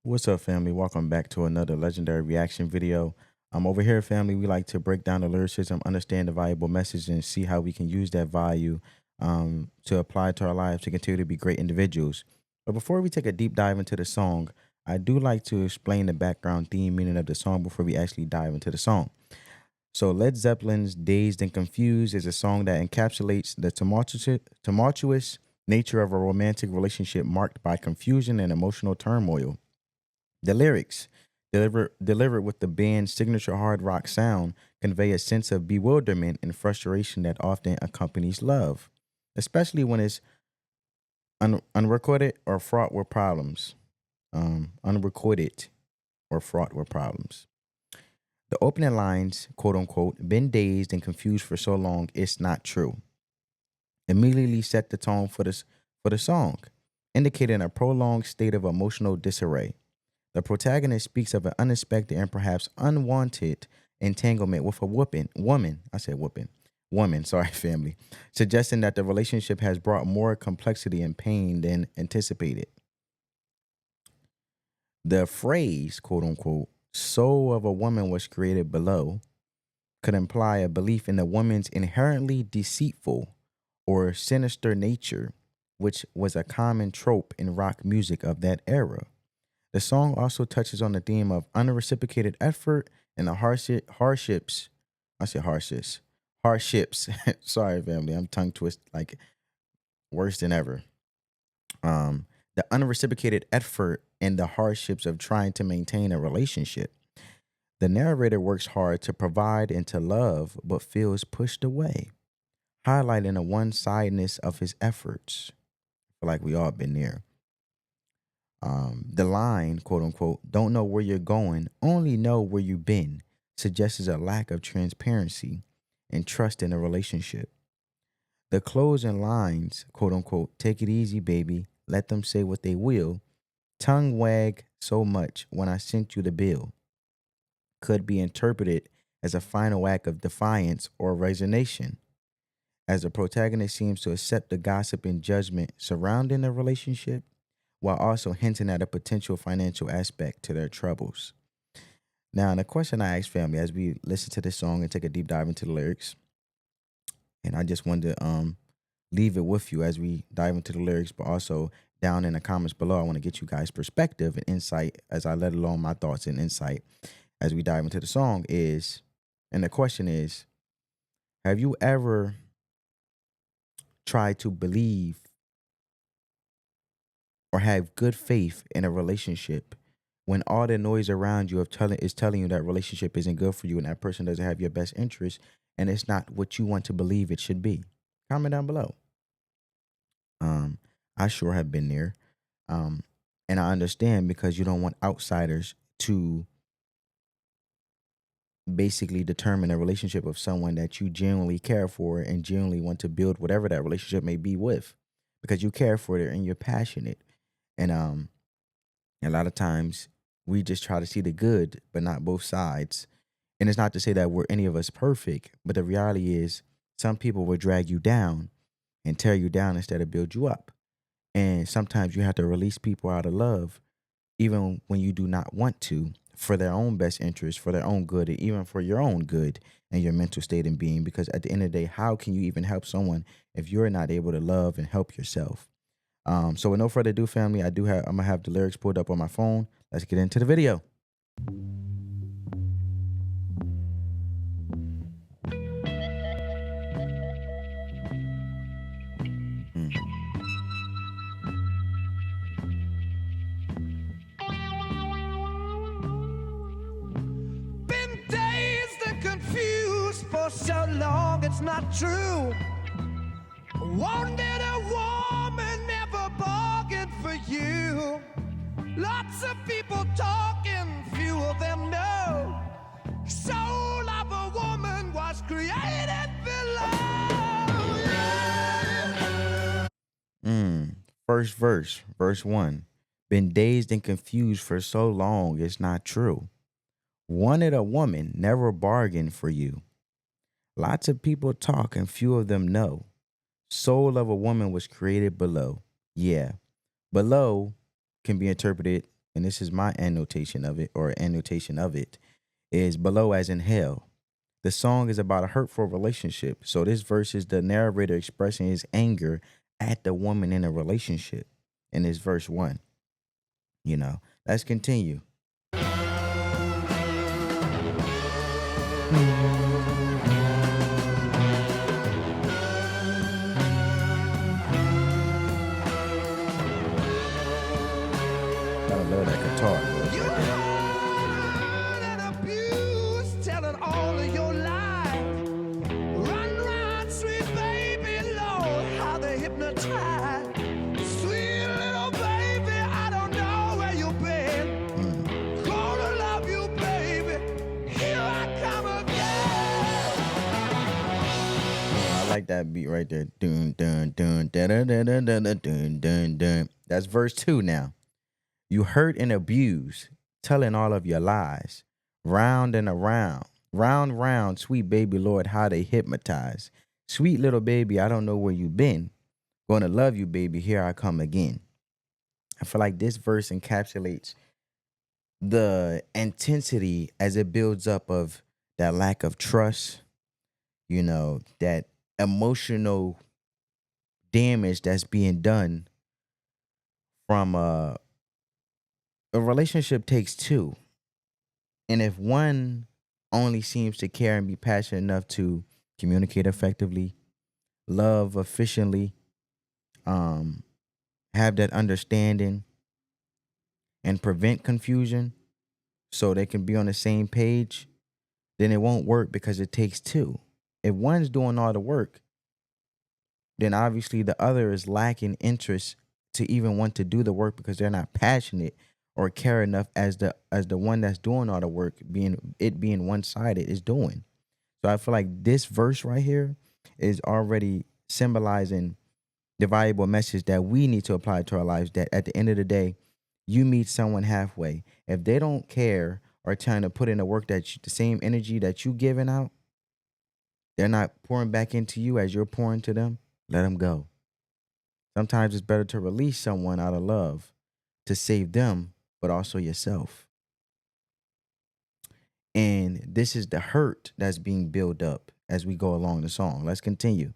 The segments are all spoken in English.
What's up, family? Welcome back to another legendary reaction video. Over here, family, we like to break down the lyricism, understand the valuable message, and see how we can use that value to apply to our lives to continue to be great individuals. But before we take a deep dive into the song, I do like to explain the background theme meaning of the song before we actually dive into the song. So, Led Zeppelin's Dazed and Confused is a song that encapsulates the tumultuous nature of a romantic relationship marked by confusion and emotional turmoil. The lyrics, delivered with the band's signature hard rock sound, convey a sense of bewilderment and frustration that often accompanies love, especially when it's unrecorded or fraught with problems. Unrecorded or fraught with problems. The opening lines, quote unquote, been dazed and confused for so long, it's not true, immediately set the tone for the song, indicating a prolonged state of emotional disarray. The protagonist speaks of an unexpected and perhaps unwanted entanglement with a woman, sorry, family, suggesting that the relationship has brought more complexity and pain than anticipated. The phrase, quote unquote, soul of a woman was created below could imply a belief in a woman's inherently deceitful or sinister nature, which was a common trope in rock music of that era. The song also touches on the theme of unreciprocated effort and the hardships. I say hardships. Sorry, family. I'm tongue twist like worse than ever. The unreciprocated effort and the hardships of trying to maintain a relationship. The narrator works hard to provide and to love, but feels pushed away, highlighting the one-sidedness of his efforts. I feel like we all been there. The line, quote unquote, don't know where you're going, only know where you've been, suggests a lack of transparency and trust in a relationship. The closing lines, quote unquote, take it easy, baby, let them say what they will, tongue wag so much when I sent you the bill, could be interpreted as a final act of defiance or resignation, as the protagonist seems to accept the gossip and judgment surrounding the relationship while also hinting at a potential financial aspect to their troubles. Now, the question I ask family as we listen to this song and take a deep dive into the lyrics, and I just wanted to leave it with you as we dive into the lyrics, but also down in the comments below, I want to get you guys' perspective and insight as I let alone my thoughts and insight as we dive into the song and the question is, have you ever tried to believe or have good faith in a relationship when all the noise around you is telling you that relationship isn't good for you and that person doesn't have your best interest and it's not what you want to believe it should be? Comment down below. I sure have been there. And I understand because you don't want outsiders to basically determine a relationship of someone that you genuinely care for and genuinely want to build whatever that relationship may be with because you care for it and you're passionate. And a lot of times we just try to see the good, but not both sides. And it's not to say that we're any of us perfect, but the reality is some people will drag you down and tear you down instead of build you up. And sometimes you have to release people out of love, even when you do not want to, for their own best interest, for their own good, and even for your own good and your mental state and being. Because at the end of the day, how can you even help someone if you're not able to love and help yourself? So with no further ado, family, I'm gonna have the lyrics pulled up on my phone. Let's get into the video. Mm. Been dazed and confused for so long, it's not true. Wanted a woman, never bargained for you. Lots of people talking, few of them know. Soul of a woman was created below. Yeah. First verse 1. Been dazed and confused for so long, it's not true. Wanted a woman, never bargained for you. Lots of people talk and few of them know. Soul of a woman was created below. Yeah. Below can be interpreted and this is my annotation of it, or annotation of it, is below as in hell. The song is about a hurtful relationship. So this verse is the narrator expressing his anger at the woman in a relationship. In this verse 1. Let's continue. I love that guitar. You hurt and abused, telling all of your lies. Run, sweet baby, Lord, how they hypnotize. Sweet little baby, I don't know where you've been. Gonna love you, baby. Here I come again. I like that beat right there. Dun dun dun dun dun dun dun dun dun dun dun. That's verse 2 now. You hurt and abuse, telling all of your lies. Round and around, round, sweet baby Lord, how they hypnotize. Sweet little baby, I don't know where you been. Gonna love you, baby, here I come again. I feel like this verse encapsulates the intensity as it builds up of that lack of trust, that emotional damage that's being done from a relationship takes two. And if one only seems to care and be passionate enough to communicate effectively, love efficiently, have that understanding, and prevent confusion so they can be on the same page, then it won't work because it takes two. If one's doing all the work, then obviously the other is lacking interest to even want to do the work because they're not passionate or care enough as the one that's doing all the work, being one-sided, is doing. So I feel like this verse right here is already symbolizing the valuable message that we need to apply to our lives, that at the end of the day, you meet someone halfway. If they don't care or trying to put in the work the same energy that you giving out, they're not pouring back into you as you're pouring to them, let them go. Sometimes it's better to release someone out of love to save them, but also yourself. And this is the hurt that's being built up as we go along the song. Let's continue.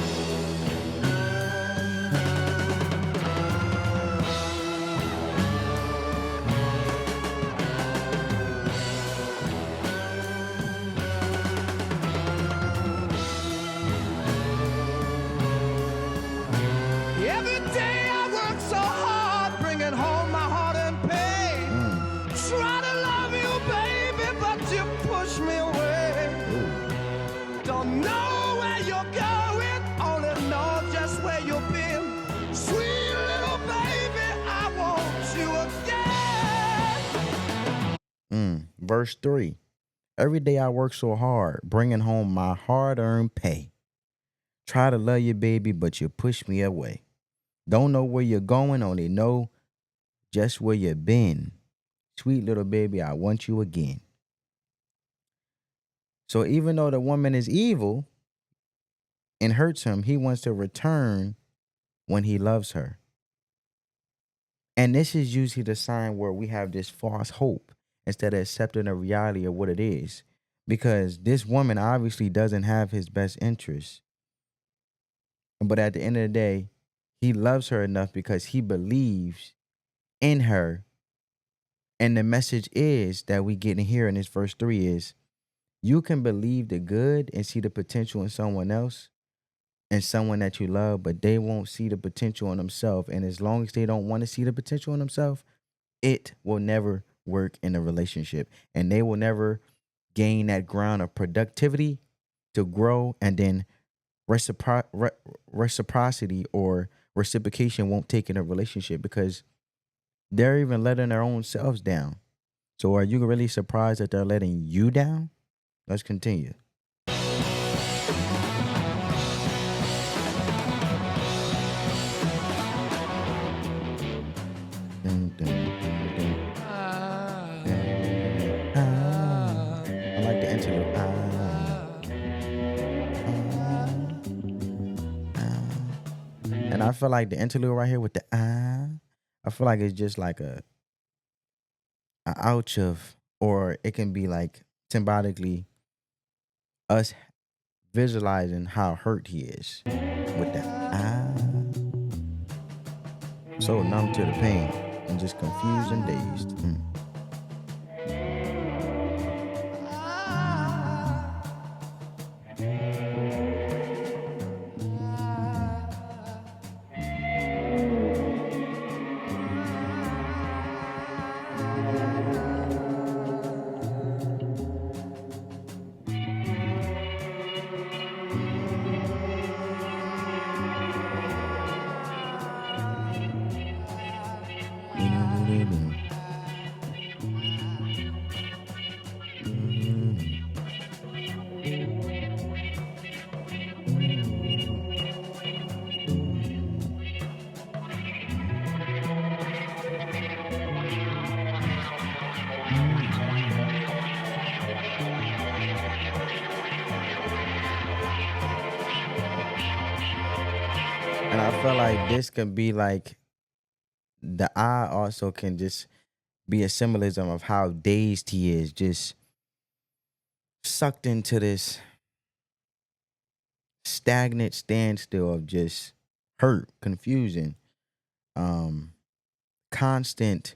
Every day I work so hard, bringing home my heart and pain. Try to love you, baby, but you push me away. Don't know where you're going, only know just where you've been. Sweet little baby, I want you again. Verse 3. Every day I work so hard, bringing home my hard-earned pay. Try to love you, baby, but you push me away. Don't know where you're going, only know just where you've been. Sweet little baby, I want you again. So even though the woman is evil and hurts him, he wants to return when he loves her. And this is usually the sign where we have this false hope instead of accepting the reality of what it is. Because this woman obviously doesn't have his best interests. But at the end of the day, he loves her enough because he believes in her. And the message is that we get in here in this verse 3 is, you can believe the good and see the potential in someone else and someone that you love, but they won't see the potential in themselves. And as long as they don't want to see the potential in themselves, it will never work in a relationship. And they will never gain that ground of productivity to grow, and then reciprocity or reciprocation won't take in a relationship because they're even letting their own selves down. So are you really surprised that they're letting you down? Let's continue. Dun, dun, dun, dun. I like the interlude. I feel like the interlude right here with the I feel like it's just like a ouch of, or it can be like symbolically us visualizing how hurt he is with that so numb to the pain and just confused and dazed. And I feel like this can be like the eye also can just be a symbolism of how dazed he is, just sucked into this stagnant standstill of just hurt, confusion, constant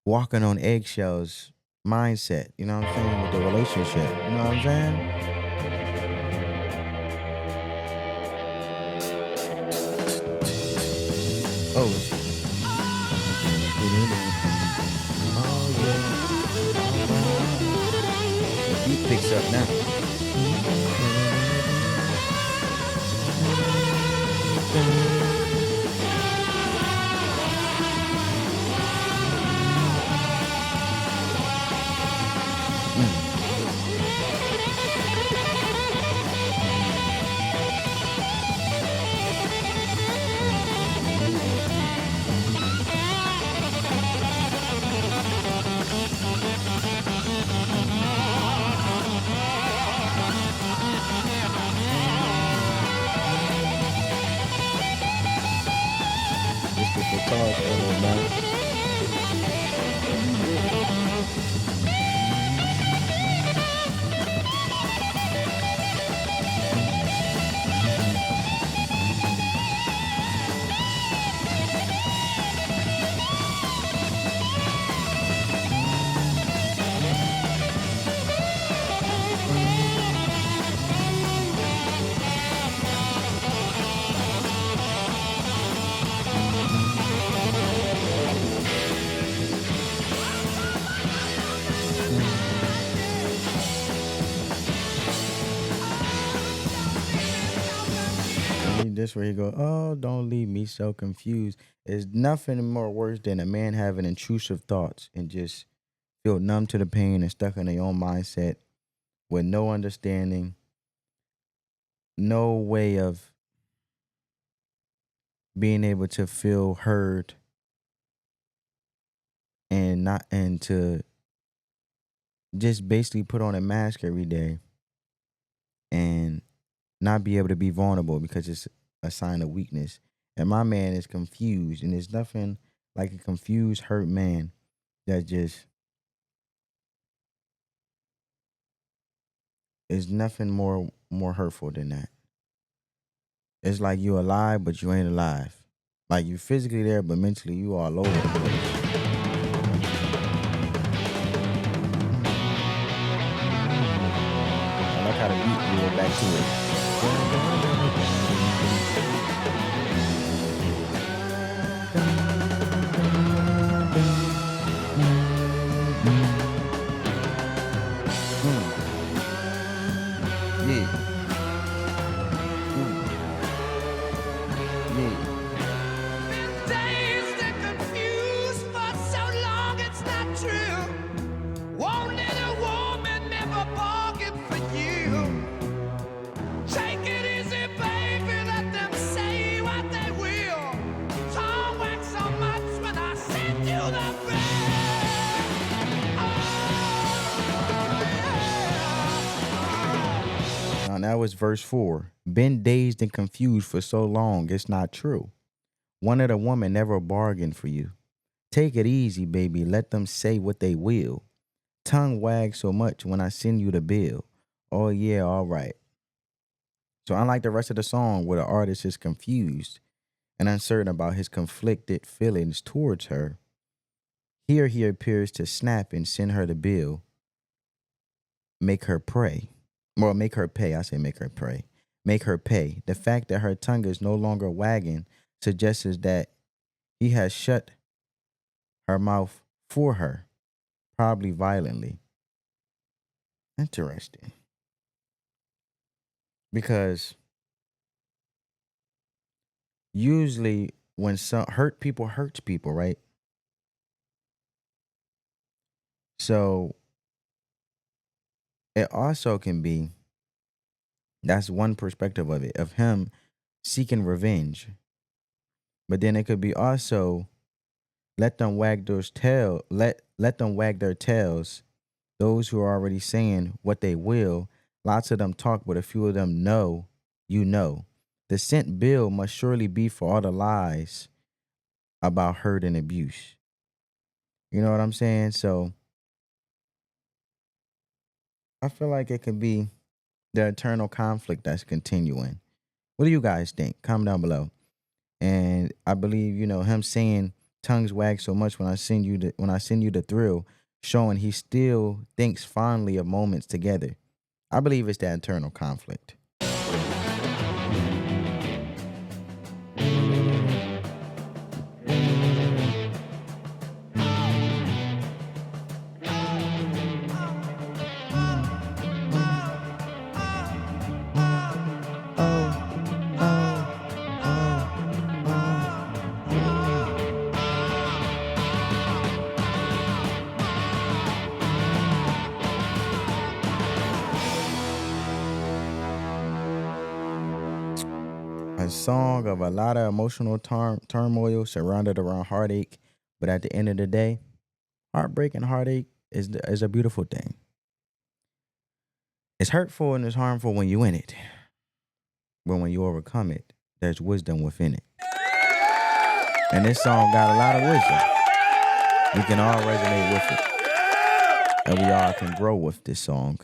walking on eggshells mindset, you know what I'm saying, with the relationship. You know what I'm saying? Oh, the beat picks up now. Just the guitar solo, man. This where he go, oh, don't leave me so confused. There's nothing more worse than a man having intrusive thoughts and just feel numb to the pain and stuck in their own mindset with no understanding, no way of being able to feel heard and to just basically put on a mask every day and not be able to be vulnerable because it's a sign of weakness. And my man is confused, and there's nothing like a confused, hurt man that just is nothing more hurtful than that. It's like you alive, but you ain't alive. Like you physically there, but mentally you all over the place. I like how the beat went back to it. Yeah. Been dazed and confused for so long, it's not true. Won't let a woman never bargain for you. Take it easy, baby, let them say what they will. Don't wax so much when I send you the bill. Now that was verse 4. Been dazed and confused for so long, it's not true. Wanted a woman, never bargained for you. Take it easy, baby. Let them say what they will. Tongue wag so much when I send you the bill. Oh, yeah, all right. So, unlike the rest of the song, where the artist is confused and uncertain about his conflicted feelings towards her, here he appears to snap and send her the bill, make her pray. Well, make her pay. I say make her pray. Make her pay. The fact that her tongue is no longer wagging suggests that he has shut her mouth for her, probably violently. Interesting. Because usually when some hurt people hurts people, right? So it also can be, that's one perspective of it, of him seeking revenge. But then it could be also let them wag those tail, let them wag their tails. Those who are already saying what they will, lots of them talk, but a few of them know, you know. The sent bill must surely be for all the lies about hurt and abuse. You know what I'm saying? So I feel like it could be the eternal conflict that's continuing. What do you guys think? Comment down below. And I believe, him saying tongues wag so much when I send you the thrill, showing he still thinks fondly of moments together. I believe it's that internal conflict. A song of a lot of emotional turmoil surrounded around heartache, but at the end of the day, heartbreak and heartache is a beautiful thing. It's hurtful and it's harmful when you in it, but when you overcome it, there's wisdom within it. And this song got a lot of wisdom. We can all resonate with it, and we all can grow with this song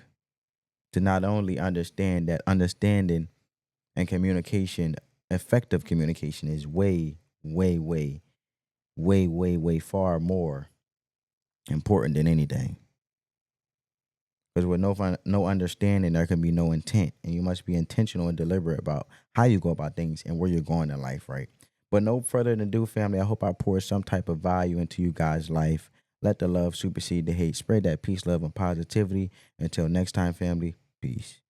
to not only understand that understanding and communication, effective communication, is way, way, way, way, way, way far more important than anything. Because with no understanding, there can be no intent, and you must be intentional and deliberate about how you go about things and where you're going in life, right? But no further ado, family. I hope I poured some type of value into you guys' life. Let the love supersede the hate. Spread that peace, love, and positivity. Until next time, family. Peace.